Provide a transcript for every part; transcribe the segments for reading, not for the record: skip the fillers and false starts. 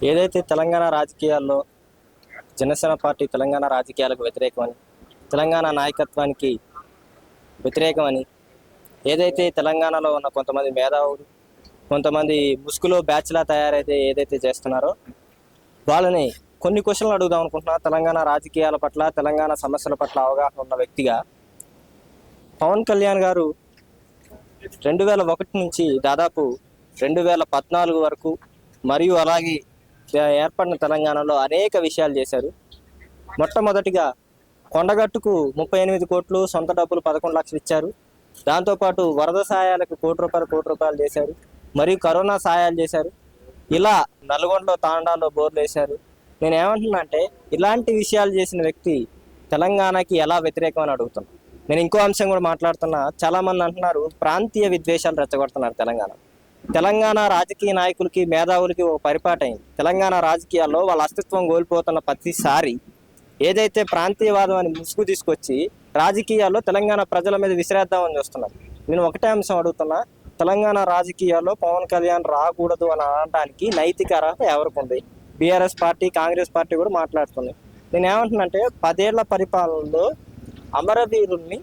ఏదైతే తెలంగాణ రాజకీయాల్లో జనసేన పార్టీ తెలంగాణ రాజకీయాలకు వ్యతిరేకమని, తెలంగాణ నాయకత్వానికి వ్యతిరేకమని, ఏదైతే తెలంగాణలో ఉన్న కొంతమంది మేధావులు, కొంతమంది ముసుగులో బ్యాచ్లా తయారైతే ఏదైతే చేస్తున్నారో వాళ్ళని కొన్ని క్వశ్చన్లు అడుగుదాం అనుకుంటున్నా. తెలంగాణ రాజకీయాల పట్ల, తెలంగాణ సమస్యల పట్ల అవగాహన ఉన్న వ్యక్తిగా పవన్ కళ్యాణ్ గారు 2001 నుంచి దాదాపు 2014 వరకు మరియు అలాగే ఏర్పడిన తెలంగాణలో అనేక విషయాలు చేశారు. మొట్టమొదటిగా కొండగట్టుకు 38 కోట్లు సొంత డబ్బులు 11 లక్షలు ఇచ్చారు. దాంతోపాటు వరద సాయాలకు కోటి రూపాయలు చేశారు. మరియు కరోనా సాయాలు చేశారు. ఇలా నల్గొండలో తాండాలో బోర్లు వేశారు. నేను ఏమంటున్నా అంటే ఇలాంటి విషయాలు చేసిన వ్యక్తి తెలంగాణకి ఎలా వ్యతిరేకం అని అడుగుతున్నా. నేను ఇంకో అంశం కూడా మాట్లాడుతున్నా. చాలా మంది అంటున్నారు ప్రాంతీయ విద్వేషాలు రెచ్చగొడుతున్నారు తెలంగాణ రాజకీయ నాయకులకి, మేధావులకి ఒక పరిపాటి అయింది. తెలంగాణ రాజకీయాల్లో వాళ్ళ అస్తిత్వం కోల్పోతున్న ప్రతిసారి ఏదైతే ప్రాంతీయవాదం అని ముసుగు తీసుకొచ్చి రాజకీయాల్లో తెలంగాణ ప్రజల మీద విసిరేద్దామని చూస్తున్నారు. నేను ఒకటే అంశం అడుగుతున్నా, తెలంగాణ రాజకీయాల్లో పవన్ కళ్యాణ్ రాకూడదు అని అనడానికి నైతిక అర్హత ఎవరికి ఉంది? బీఆర్ఎస్ పార్టీ, కాంగ్రెస్ పార్టీ కూడా మాట్లాడుతుంది. నేను ఏమంటున్నానంటే 10 ఏళ్ల పరిపాలనలో అమరవీరుల్ని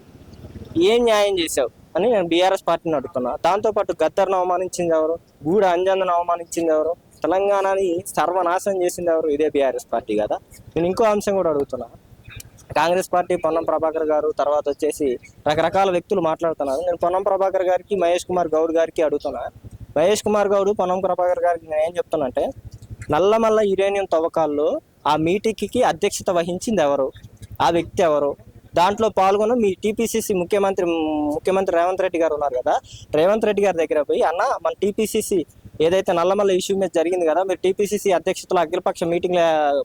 ఏం న్యాయం చేశావు అని నేను బీఆర్ఎస్ పార్టీని అడుగుతున్నా. దాంతోపాటు గద్దర్ను అవమానించింది ఎవరు? గూడ అంజన్ను అవమానించింది ఎవరు? తెలంగాణని సర్వనాశనం చేసింది ఎవరు? ఇదే బీఆర్ఎస్ పార్టీ కదా. నేను ఇంకో అంశం కూడా అడుగుతున్నా. కాంగ్రెస్ పార్టీ పొన్నం ప్రభాకర్ గారు, తర్వాత వచ్చేసి రకరకాల వ్యక్తులు మాట్లాడుతున్నారు. నేను పొన్నం ప్రభాకర్ గారికి, మహేష్ కుమార్ గౌడ్ గారికి అడుగుతున్నా. మహేష్ కుమార్ గౌడ్, పొన్నం ప్రభాకర్ గారికి నేను ఏం చెప్తున్నా అంటే, నల్లమల్ల యురేనియం తవ్వకాల్లో ఆ మీటింగ్కి అధ్యక్షత వహించింది ఎవరు? ఆ వ్యక్తి ఎవరు? దాంట్లో పాల్గొన్న మీ టీపీసీసీ ముఖ్యమంత్రి రేవంత్ రెడ్డి గారు ఉన్నారు కదా, రేవంత్ రెడ్డి గారి దగ్గర పోయి, అన్న మన టీపీసీసీ ఏదైతే నల్లమల్ల ఇష్యూ మీద జరిగింది కదా, మీరు టీపీసీసీ అధ్యక్షతలో అఖిలపక్ష మీటింగ్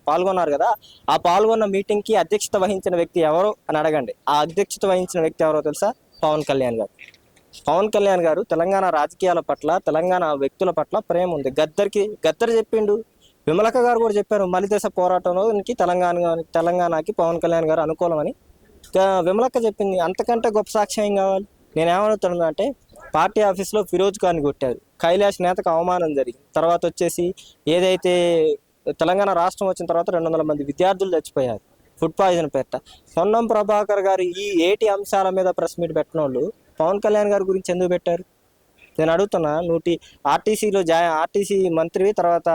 పాల్గొన్నారు కదా, ఆ పాల్గొన్న మీటింగ్కి అధ్యక్షత వహించిన వ్యక్తి ఎవరు అని అడగండి. ఆ అధ్యక్షత వహించిన వ్యక్తి ఎవరో తెలుసా? పవన్ కళ్యాణ్ గారు. పవన్ కళ్యాణ్ గారు తెలంగాణ రాజకీయాల పట్ల, తెలంగాణ వ్యక్తుల పట్ల ప్రేమ ఉంది. గద్దర్ చెప్పిండు, విమలక గారు కూడా చెప్పారు, మలిదశ పోరాటంలోకి తెలంగాణకి పవన్ కళ్యాణ్ గారు అనుకూలమని విమలక్క చెప్పింది. అంతకంటే గొప్ప సాక్ష్యం ఏం కావాలి? నేను ఏమనుతున్నా అంటే, పార్టీ ఆఫీస్లో ఫిరోజ్ ఖాన్ కొట్టారు, కైలాష్ నేతకు అవమానం జరిగింది. తర్వాత వచ్చేసి ఏదైతే తెలంగాణ రాష్ట్రం వచ్చిన తర్వాత 200 మంది విద్యార్థులు చచ్చిపోయారు ఫుడ్ పాయిజన్ పేరిట. పొన్నం ప్రభాకర్ గారు ఈ 8 అంశాల మీద ప్రెస్ మీట్ పెట్టిన వాళ్ళు పవన్ కళ్యాణ్ గారి గురించి ఎందుకు పెట్టారు? నేను అడుగుతున్నా. ఆర్టీసీ మంత్రివి, తర్వాత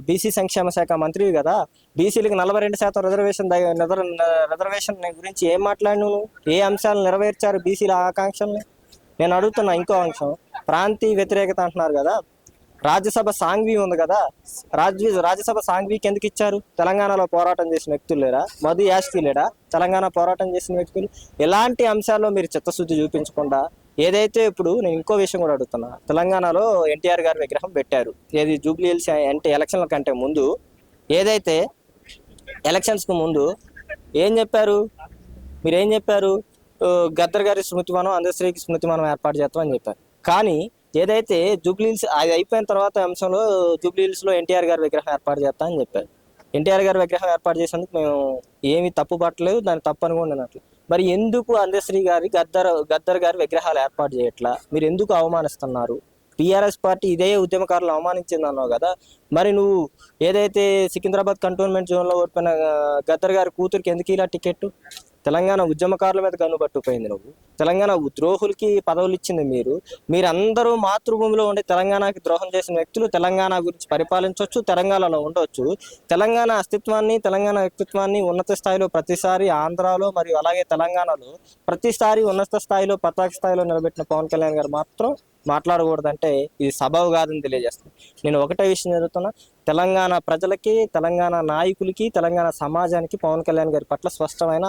బీసీ సంక్షేమ శాఖ మంత్రివి కదా, బీసీలకు 42% రిజర్వేషన్ గురించి ఏం మాట్లాడినావు? ఏ అంశాలు నెరవేర్చారు బీసీల ఆకాంక్షల్ని? నేను అడుగుతున్నా. ఇంకో అంశం, ప్రాంతీయ వ్యతిరేకత అంటున్నారు కదా, రాజ్యసభ సాంఘ్వి ఉంది కదా, రాజ్యసభ సాంఘ్వికి ఎందుకు ఇచ్చారు? తెలంగాణలో పోరాటం చేసిన వ్యక్తులు లేరా? మధు యాష్కి లేడా తెలంగాణ పోరాటం చేసిన వ్యక్తులు? ఎలాంటి అంశాల్లో మీరు చిత్తశుద్ధి చూపించకుండా ఏదైతే, ఇప్పుడు నేను ఇంకో విషయం కూడా అడుగుతున్నా. తెలంగాణలో ఎన్టీఆర్ గారి విగ్రహం పెట్టారు, ఏది జూబ్లీ హిల్స్ అంటే ఎలక్షన్ల కంటే ముందు. ఏదైతే ఎలక్షన్స్కు ముందు ఏం చెప్పారు? మీరేం చెప్పారు? గద్దర్ గారి స్మృతివనం, అందశ్రీకి స్మృతివనం ఏర్పాటు చేస్తామని చెప్పారు. కానీ ఏదైతే జూబ్లీ హిల్స్ అది అయిపోయిన తర్వాత అంశంలో జూబ్లీ హిల్స్లో ఎన్టీఆర్ గారి విగ్రహం ఏర్పాటు చేస్తామని చెప్పారు. ఎన్టీఆర్ గారి విగ్రహం ఏర్పాటు చేసేందుకు మేము ఏమీ తప్పు పట్టలేదు, దాన్ని తప్పు అనుకుంటున్నట్లు. మరి ఎందుకు అందశ్రీ గారి, గద్దర్ గారి విగ్రహాలు ఏర్పాటు చేయట్లా? మీరు ఎందుకు అవమానిస్తున్నారు? టీఆర్ఎస్ పార్టీ ఇదే ఉద్యమకారులు అవమానించింది అన్నావు కదా, మరి నువ్వు ఏదైతే సికింద్రాబాద్ కంటోన్మెంట్ జోన్లో ఓడిపోయిన గద్దర్ గారి కూతురికి ఎందుకు ఇలా టికెట్? తెలంగాణ ఉద్యమకారుల మీద కన్నుబట్టుకుపోయింది నువ్వు. తెలంగాణ ద్రోహులకి పదవులు ఇచ్చింది మీరందరూ మాతృభూమిలో ఉండే తెలంగాణకి ద్రోహం చేసిన వ్యక్తులు తెలంగాణ గురించి పరిపాలించవచ్చు, తెలంగాణలో ఉండవచ్చు. తెలంగాణ అస్తిత్వాన్ని, తెలంగాణ వ్యక్తిత్వాన్ని ఉన్నత స్థాయిలో ప్రతిసారి ఆంధ్రాలో మరియు అలాగే తెలంగాణలో ప్రతిసారి ఉన్నత స్థాయిలో, పతాక స్థాయిలో నిలబెట్టిన పవన్ కళ్యాణ్ గారు మాత్రం మాట్లాడకూడదంటే ఇది సబబు కాదని తెలియజేస్తాను. నేను ఒకటే విషయం జరుగుతున్నా, తెలంగాణ ప్రజలకి, తెలంగాణ నాయకులకి, తెలంగాణ సమాజానికి పవన్ కళ్యాణ్ గారి పట్ల స్పష్టమైన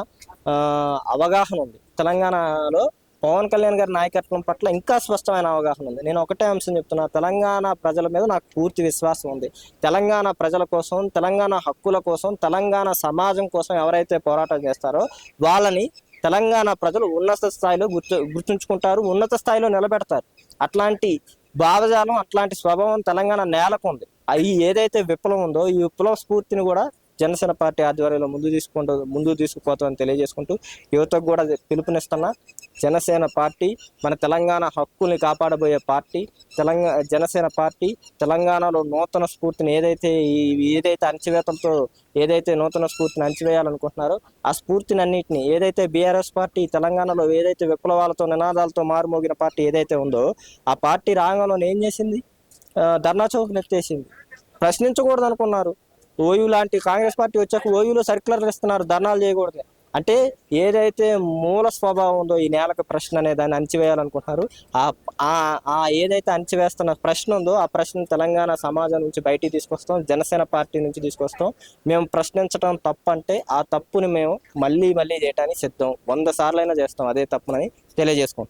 అవగాహన ఉంది. తెలంగాణలో పవన్ కళ్యాణ్ గారి నాయకత్వం పట్ల ఇంకా స్పష్టమైన అవగాహన ఉంది. నేను ఒకటే అంశం చెప్తున్నా, తెలంగాణ ప్రజల మీద నాకు పూర్తి విశ్వాసం ఉంది. తెలంగాణ ప్రజల కోసం, తెలంగాణ హక్కుల కోసం, తెలంగాణ సమాజం కోసం ఎవరైతే పోరాటం చేస్తారో వాళ్ళని తెలంగాణ ప్రజలు ఉన్నత స్థాయిలో గుర్తుంచుకుంటారు, ఉన్నత స్థాయిలో నిలబెడతారు. అట్లాంటి భావజాలం, అట్లాంటి స్వభావం తెలంగాణ నేలకు ఉంది. ఏదైతే విప్లవం ఉందో ఈ విప్లవ స్ఫూర్తిని కూడా జనసేన పార్టీ ఆధ్వర్యంలో ముందుకు తీసుకుపోతామని తెలియజేసుకుంటూ యువతకు కూడా పిలుపునిస్తున్నా. జనసేన పార్టీ మన తెలంగాణ హక్కుల్ని కాపాడబోయే పార్టీ. జనసేన పార్టీ తెలంగాణలో నూతన స్ఫూర్తిని ఏదైతే అణచివేతలతో ఏదైతే నూతన స్ఫూర్తిని అణచివేయాలనుకుంటున్నారో ఆ స్ఫూర్తిని అన్నింటినీ ఏదైతే బీఆర్ఎస్ పార్టీ తెలంగాణలో ఏదైతే విప్లవాలతో నినాదాలతో మారుమోగిన పార్టీ ఏదైతే ఉందో ఆ పార్టీ రాంగంలో ఏం చేసింది? ధర్నా చౌక్ని ఎత్తేసింది. ప్రశ్నించకూడదు అనుకున్నారు. ఓయూ లాంటి కాంగ్రెస్ పార్టీ వచ్చాక ఓయూలో సర్క్యులర్లు ఇస్తున్నారు ధర్నాలు చేయకూడదు. అంటే ఏదైతే మూల స్వభావం ఉందో ఈ నేలకు ప్రశ్న అనే దాన్ని అణచివేయాలనుకుంటున్నారు. ఏదైతే అణచివేస్తున్న ప్రశ్న ఉందో ఆ ప్రశ్న తెలంగాణ సమాజం నుంచి బయటికి తీసుకొస్తాం, జనసేన పార్టీ నుంచి తీసుకొస్తాం. మేము ప్రశ్నించడం తప్పు అంటే ఆ తప్పుని మేము మళ్ళీ చేయడానికి సిద్ధం. 100 సార్లైనా చేస్తాం అదే తప్పునని తెలియజేసుకుంటాం.